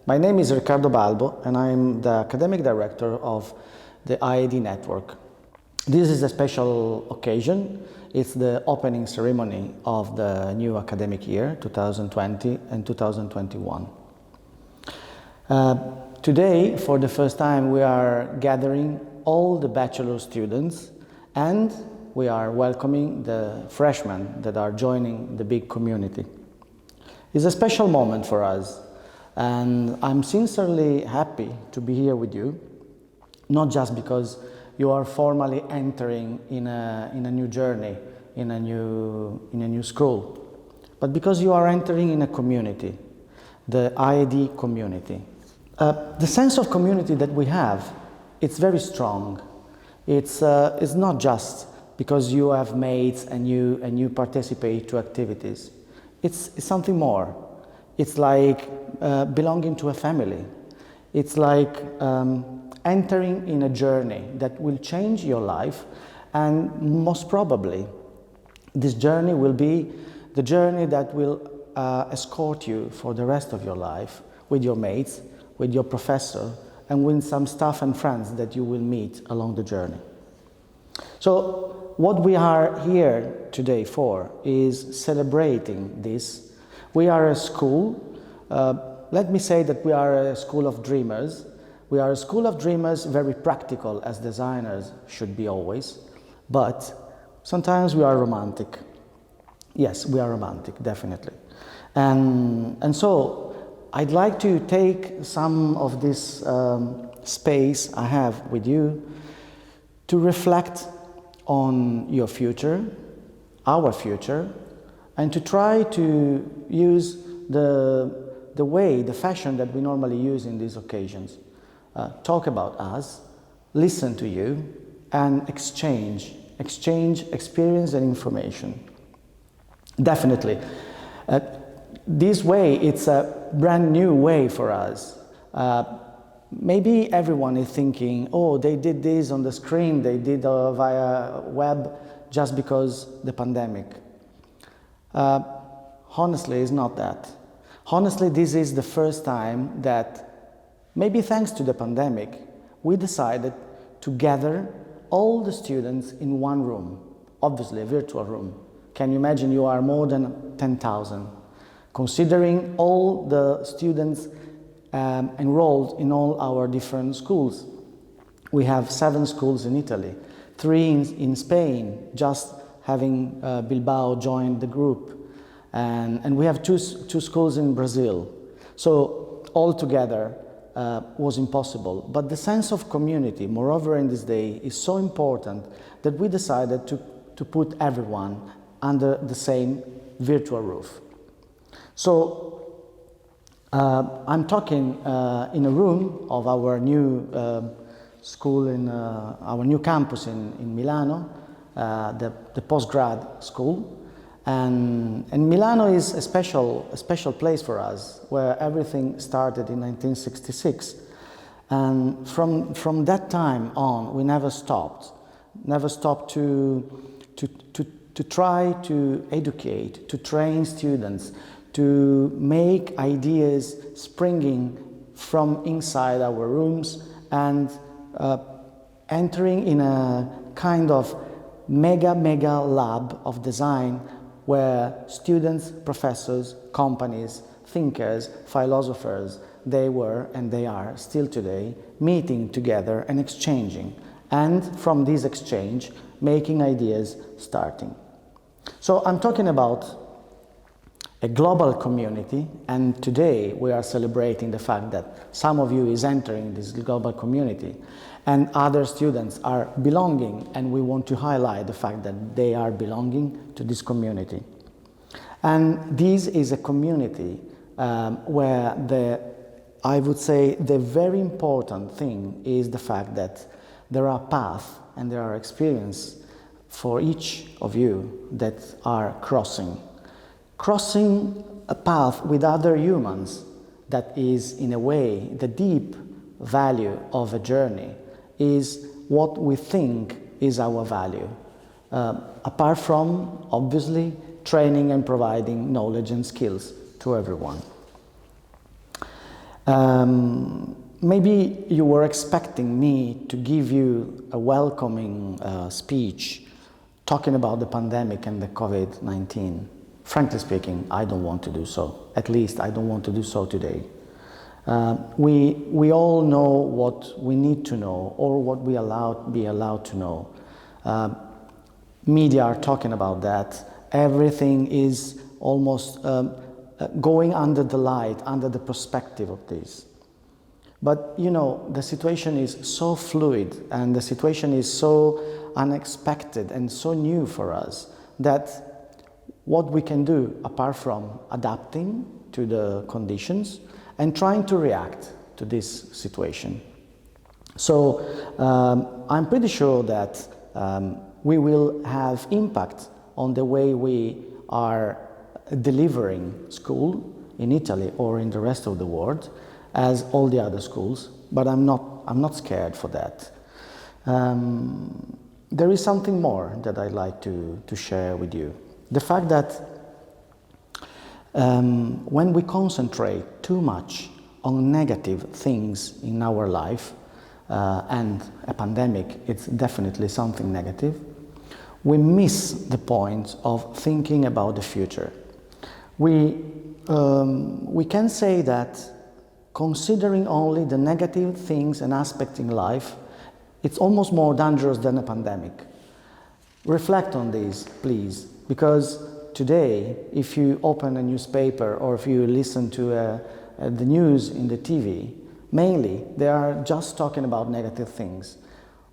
My name is Riccardo Balbo and I'm the Academic Director of the IED network. This is a special occasion. It's the opening ceremony of the new academic year, 2020 and 2021. Today, for the first time, we are gathering all the bachelor students and we are welcoming the freshmen that are joining the big community. It's a special moment for us, and I'm sincerely happy to be here with you, not just because you are formally entering in a new journey, in a new school, but because you are entering in a community, the IED community. The sense of community that we have, it's very strong. It's not just because you have mates and you participate to activities. It's something more. It's like belonging to a family. It's like entering in a journey that will change your life, and most probably this journey will be the journey that will escort you for the rest of your life with your mates, with your professor, and with some staff and friends that you will meet along the journey. So what we are here today for is celebrating this. We are a school, let me say that we are a school of dreamers. We are a school of dreamers, very practical as designers should be always, but sometimes we are romantic. Yes, we are romantic, definitely. And so I'd like to take some of this space I have with you to reflect on your future, our future, and to try to use the fashion that we normally use in these occasions. Talk about us, listen to you, and exchange experience and information. Definitely. This way, it's a brand new way for us. Maybe everyone is thinking, oh, they did this on the screen, they did via web just because the pandemic. Honestly, it's not that. Honestly, this is the first time that, maybe thanks to the pandemic, we decided to gather all the students in one room, obviously a virtual room. Can you imagine you are more than 10,000? Considering all the students enrolled in all our different schools. We have 7 schools in Italy, 3 in Spain, just having Bilbao joined the group. And we have two schools in Brazil. So all together was impossible. But the sense of community, moreover in this day, is so important that we decided to put everyone under the same virtual roof. So I'm talking in a room of our new school, in our new campus in Milano, the postgrad school. And Milano is a special place for us, where everything started in 1966. And from that time on, we never stopped to try to educate, to train students, to make ideas springing from inside our rooms and entering in a kind of mega lab of design where students, professors, companies, thinkers, philosophers, they were and they are still today meeting together and exchanging, and from this exchange making ideas starting. So I'm talking about a global community, and today we are celebrating the fact that some of you is entering this global community and other students are belonging, and we want to highlight the fact that they are belonging to this community. And this is a community where I would say the very important thing is the fact that there are paths and there are experiences for each of you that are crossing a path with other humans. That is, in a way, the deep value of a journey is what we think is our value, apart from, obviously, training and providing knowledge and skills to everyone. Maybe you were expecting me to give you a welcoming speech talking about the pandemic and the COVID-19. Frankly speaking, I don't want to do so. At least I don't want to do so today. We all know what we need to know, or what we be allowed to know. Media are talking about that. Everything is almost going under the light, under the perspective of this. But you know, the situation is so fluid, and the situation is so unexpected and so new for us, that what we can do, apart from adapting to the conditions and trying to react to this situation. So I'm pretty sure that we will have impact on the way we are delivering school in Italy or in the rest of the world, as all the other schools, but I'm not scared for that. There is something more that I'd like to share with you. The fact that when we concentrate too much on negative things in our life, and a pandemic, it's definitely something negative, we miss the point of thinking about the future. We can say that considering only the negative things and aspects in life, it's almost more dangerous than a pandemic. Reflect on this, please, because today, if you open a newspaper or if you listen to the news in the TV, mainly they are just talking about negative things,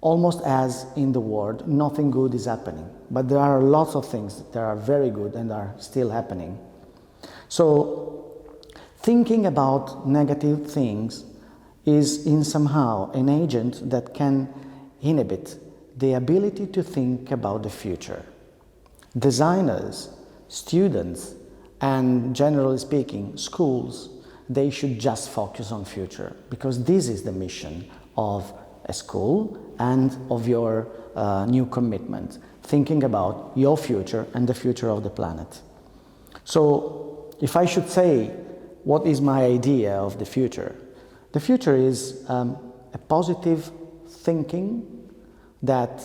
almost as in the world nothing good is happening. But there are lots of things that are very good and are still happening. So thinking about negative things is in somehow an agent that can inhibit the ability to think about the future. Designers, students, and generally speaking, schools, they should just focus on future, because this is the mission of a school and of your new commitment, thinking about your future and the future of the planet. So if I should say what is my idea of the future is a positive thinking that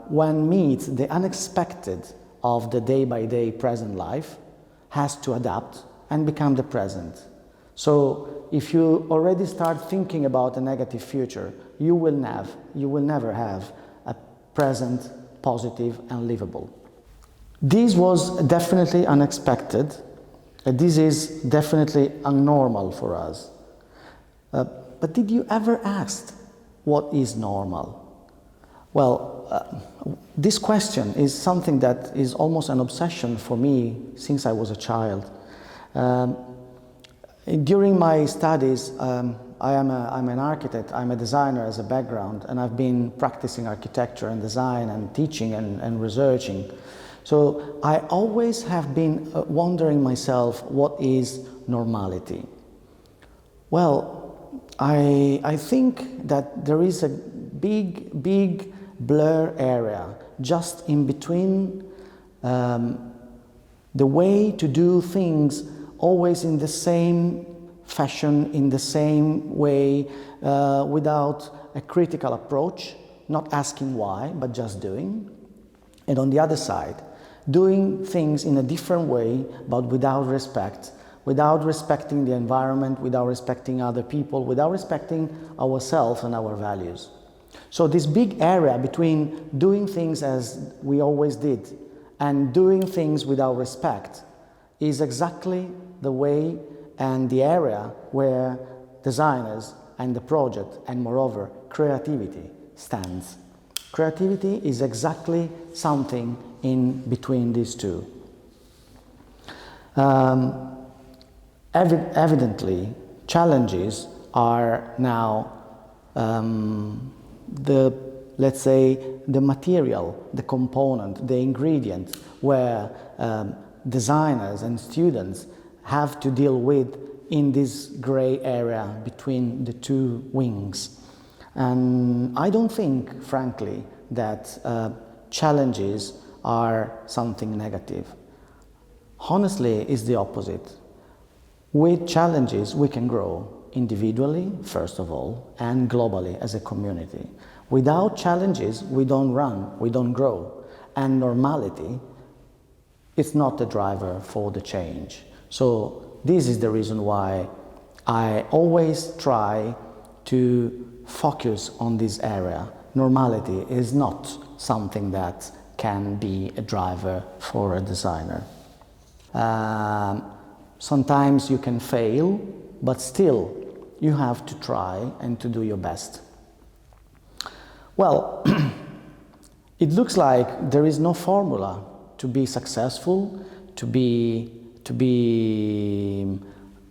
when meets the unexpected of the day-by-day present life, has to adapt and become the present. So if you already start thinking about a negative future, you will never have a present positive and livable. This was definitely unexpected. This is definitely abnormal for us. But did you ever ask what is normal? Well, this question is something that is almost an obsession for me since I was a child. During my studies, I'm an architect, I'm a designer as a background, and I've been practicing architecture and design and teaching and researching. So I always have been wondering myself, what is normality? Well, I think that there is a big blur area just in between the way to do things always in the same fashion, in the same way, without a critical approach, not asking why, but just doing. And on the other side, doing things in a different way, but without respect, without respecting the environment, without respecting other people, without respecting ourselves and our values. So this big area between doing things as we always did and doing things without respect is exactly the way and the area where designers and the project, and moreover creativity, stands. Creativity is exactly something in between these two. Evidently, challenges are now let's say, the material, the component, the ingredient where designers and students have to deal with in this gray area between the two wings. And I don't think, frankly, that challenges are something negative. Honestly, it's the opposite. With challenges, we can grow individually, first of all, and globally as a community. Without challenges, we don't run, we don't grow. And normality is not the driver for the change. So this is the reason why I always try to focus on this area. Normality is not something that can be a driver for a designer. Sometimes you can fail, but still you have to try and to do your best. Well, it looks like there is no formula to be successful, to be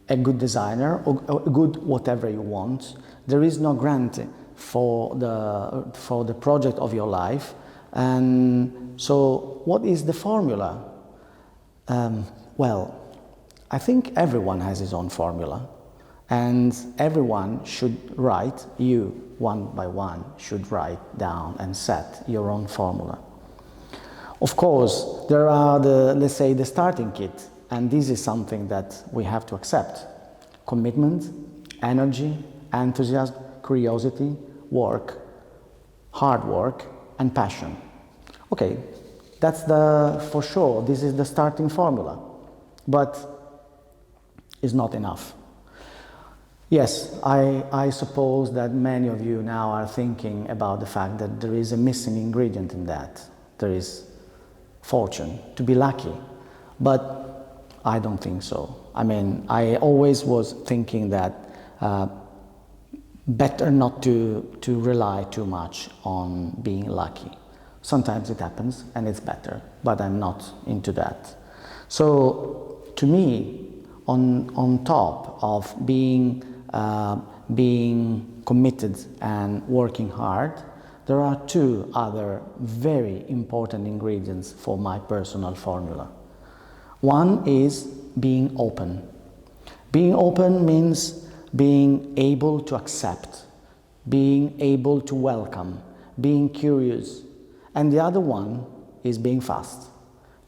a good designer or a good whatever you want. There is no grant for the project of your life. And so what is the formula? Well, I think everyone has his own formula, and everyone should write, you one by one should write down and set your own formula. Of course, there are let's say the starting kit, and this is something that we have to accept. Commitment, energy, enthusiasm, curiosity, work, hard work, and passion. Okay, that's for sure, this is the starting formula, but it's not enough. Yes, I suppose that many of you now are thinking about the fact that there is a missing ingredient in that. There is fortune, to be lucky, but I don't think so. I mean, I always was thinking that better not to rely too much on being lucky. Sometimes it happens and it's better, but I'm not into that. So to me, on top of being committed and working hard, there are two other very important ingredients for my personal formula. One is being open. Being open means being able to accept, being able to welcome, being curious. And the other one is being fast.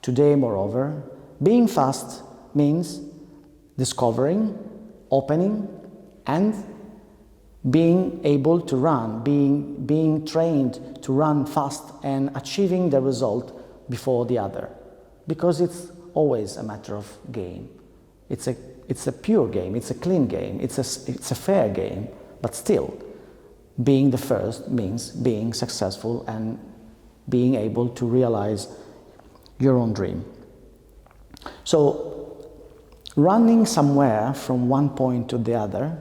Today, moreover, being fast means discovering, opening, and being able to run, being trained to run fast and achieving the result before the other. Because it's always a matter of game. It's a pure game, it's a clean game, it's a fair game, but still, being the first means being successful and being able to realize your own dream. So, running somewhere from one point to the other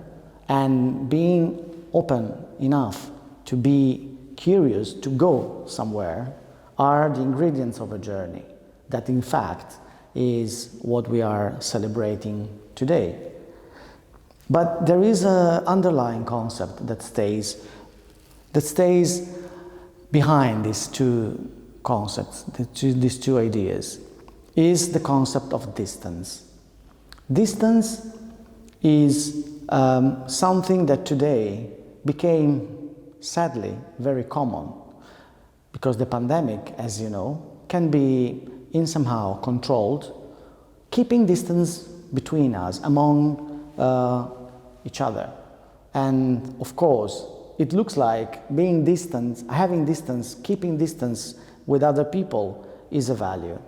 and being open enough to be curious to go somewhere are the ingredients of a journey that in fact is what we are celebrating today. But there is an underlying concept that stays behind these two concepts, these two ideas, is the concept of distance. Distance is something that today became, sadly, very common, because the pandemic, as you know, can be in somehow controlled, keeping distance between us, among each other. And of course, it looks like being distant, having distance, keeping distance with other people is a value.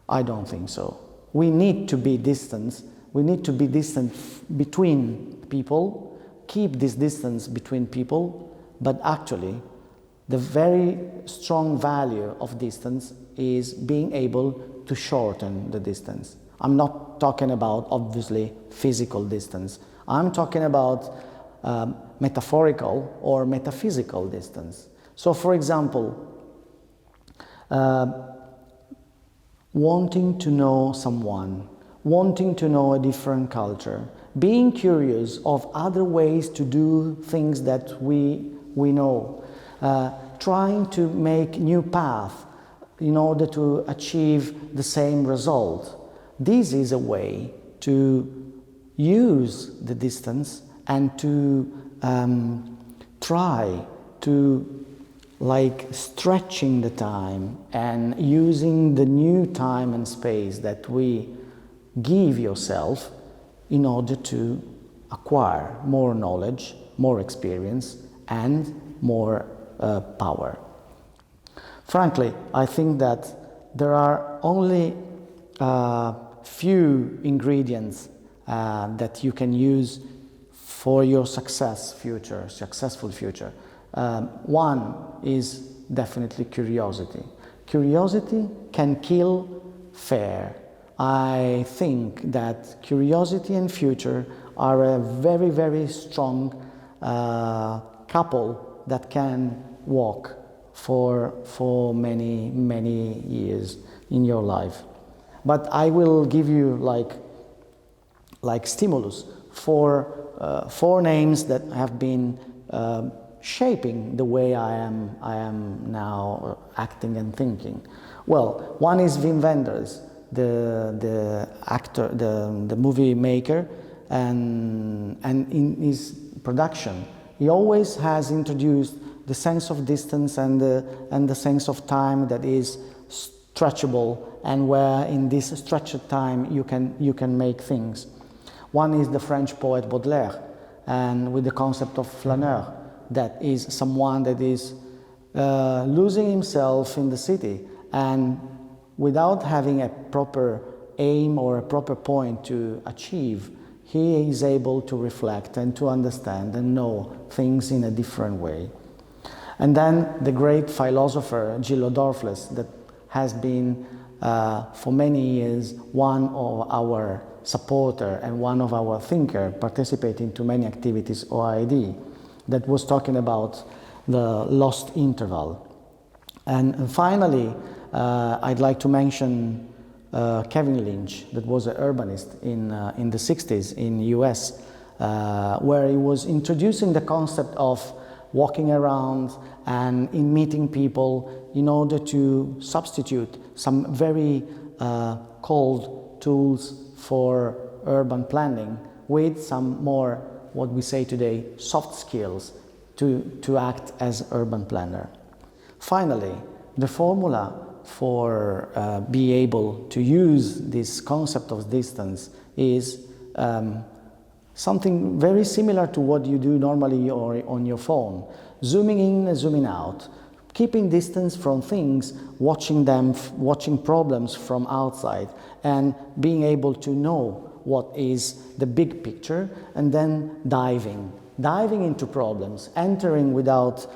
I don't think so. We need to be distant. We need to be distant between people, keep this distance between people, but actually the very strong value of distance is being able to shorten the distance. I'm not talking about, obviously, physical distance. I'm talking about metaphorical or metaphysical distance. So, for example, wanting to know someone, wanting to know a different culture, being curious of other ways to do things that we know, trying to make new paths in order to achieve the same result. This is a way to use the distance and to try to stretching the time and using the new time and space that we give yourself in order to acquire more knowledge, more experience, and more power. Frankly, I think that there are only few ingredients that you can use for your successful future. One is definitely curiosity. Curiosity can kill fear. I think that curiosity and future are a very, very strong couple that can walk for many, many years in your life. But I will give you like stimulus for four names that have been shaping the way I am now acting and thinking. Well, one is Wim Wenders, the actor, the movie maker, and in his production, he always has introduced the sense of distance and the sense of time that is stretchable, and where in this stretched time you can make things. One is the French poet Baudelaire, and with the concept of flaneur, that is someone that is losing himself in the city, and without having a proper aim or a proper point to achieve, he is able to reflect and to understand and know things in a different way. And then the great philosopher Gilles Dorfles, that has been for many years one of our supporter and one of our thinker, participating to many activities of IED, that was talking about the lost interval. And finally, I'd like to mention Kevin Lynch, that was an urbanist in the 60s in the US, where he was introducing the concept of walking around and in meeting people in order to substitute some very cold tools for urban planning with some more, what we say today, soft skills to act as urban planner. Finally, the formula for be able to use this concept of distance is something very similar to what you do normally or on your phone. Zooming in and zooming out, keeping distance from things, watching problems from outside, and being able to know what is the big picture, and then diving into problems, entering without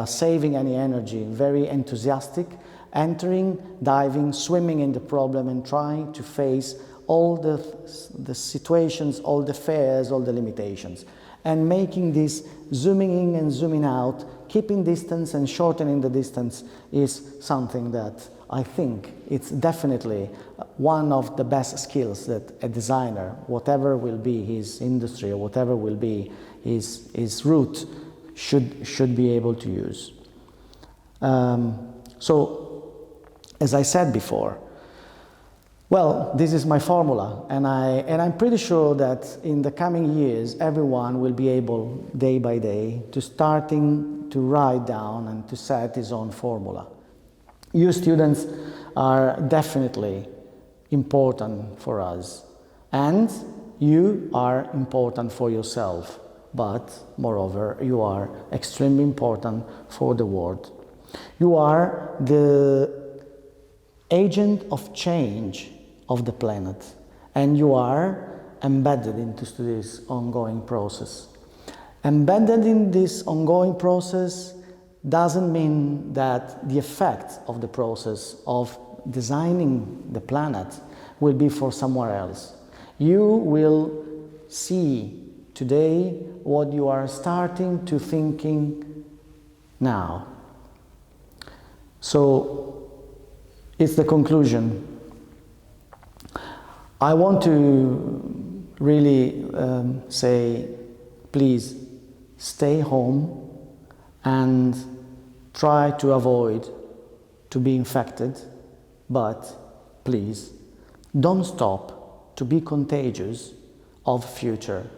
saving any energy, very enthusiastic, entering, diving, swimming in the problem, and trying to face all the situations, all the fears, all the limitations. And making this zooming in and zooming out, keeping distance and shortening the distance, is something that I think it's definitely one of the best skills that a designer, whatever will be his industry or whatever will be his route, should be able to use. So, as I said before, well, this is my formula, and I'm pretty sure that in the coming years, everyone will be able, day by day, to starting to write down and to set his own formula. You students are definitely important for us, and you are important for yourself, but moreover, you are extremely important for the world. You are the agent of change of the planet, and you are embedded into this ongoing process. Embedded in this ongoing process doesn't mean that the effect of the process of designing the planet will be for somewhere else. You will see today what you are starting to thinking now. So it's the conclusion. I want to really say, please stay home and try to avoid to be infected, but please don't stop to be contagious of future,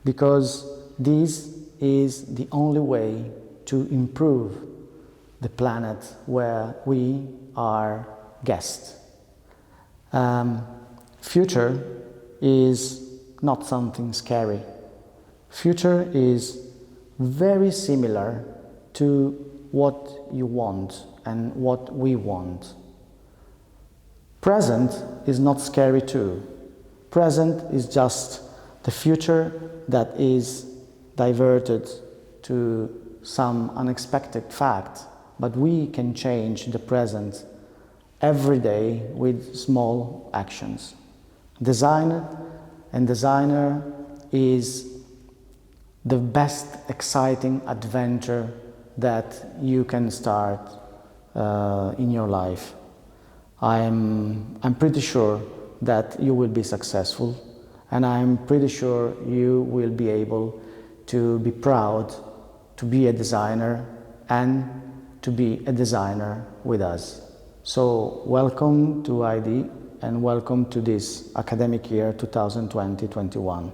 because this is the only way to improve the planet where we are guests. Future is not something scary. Future is very similar to what you want and what we want. Present is not scary too. Present is just the future that is diverted to some unexpected fact, but we can change the present every day with small actions. Designer is the best exciting adventure that you can start in your life. I'm pretty sure that you will be successful, and I'm pretty sure you will be able to be proud to be a designer and to be a designer with us. So welcome to IED and welcome to this academic year 2020-21.